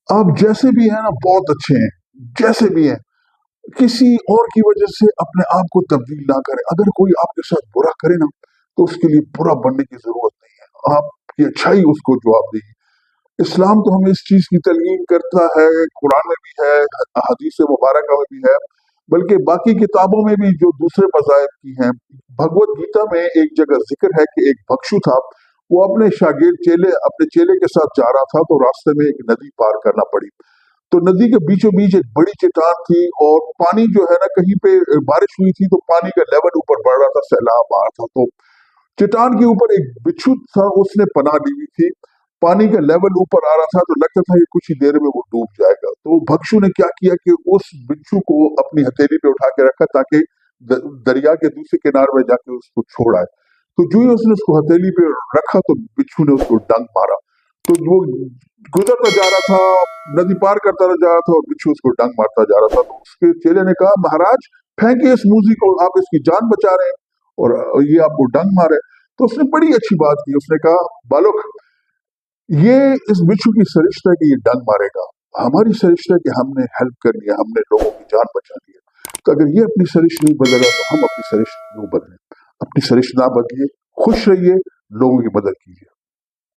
आप जैसे भी हैं ना बहुत अच्छे हैं, जैसे भी हैं, किसी और की वजह से अपने आप को तब्दील ना करें। अगर कोई आपके साथ बुरा करे ना, तो उसके लिए बुरा बनने की जरूरत नहीं है, आपकी अच्छाई उसको जवाब देगी। इस्लाम तो हमें इस चीज की तलकीन करता है, कुरान में भी है, हदीस मुबारक में भी है, बल्कि बाकी किताबों में भी जो दूसरे मज़ाहिब की हैं। भगवत गीता में एक जगह जिक्र है कि एक भक्षु था, वो अपने शागिर्द अपने चेले के साथ जा रहा था, तो रास्ते में एक नदी पार करना पड़ी। तो नदी के बीचों बीच एक बड़ी चट्टान थी, और पानी जो है ना, कहीं पे बारिश हुई थी तो पानी का लेवल ऊपर बढ़ रहा था, सैलाब आ रहा था। तो चट्टान के ऊपर एक बिच्छू था, उसने पनाह ली हुई थी। पानी का लेवल ऊपर आ रहा था, तो लगता था कि कुछ ही देर में वो डूब जाएगा। तो भक्षु ने क्या किया कि उस बिच्छू को अपनी हथेली पे उठा के रखा, ताकि दरिया के दूसरे किनारे में जाके उसको छोड़ आए। तो जो ही उसने उसको हथेली पे रखा, तो बिच्छू ने उसको डंक मारा। तो वो गुजरता जा रहा था, नदी पार करता जा रहा था, और बिच्छू उसको डंक मारता जा रहा था। तो उसके चेले ने कहा, महाराज फेंकिए इस मूजी को, आप इसकी जान बचा रहे हैं और ये आपको डंक मारे। तो उसने बड़ी अच्छी बात की, उसने कहा, बालक, ये इस बिच्छू की सरिश्ता है कि ये डंक मारेगा, हमारी सरिश्ता है कि हमने हेल्प करनी है, हमने लोगों की जान बचानी है। तो अगर ये अपनी सरिश नहीं बदला, तो हम अपनी सरिश क्यों बदलें? अपनी सरिश ना बदलिए, खुश रहिए, लोगों की मदद कीजिए।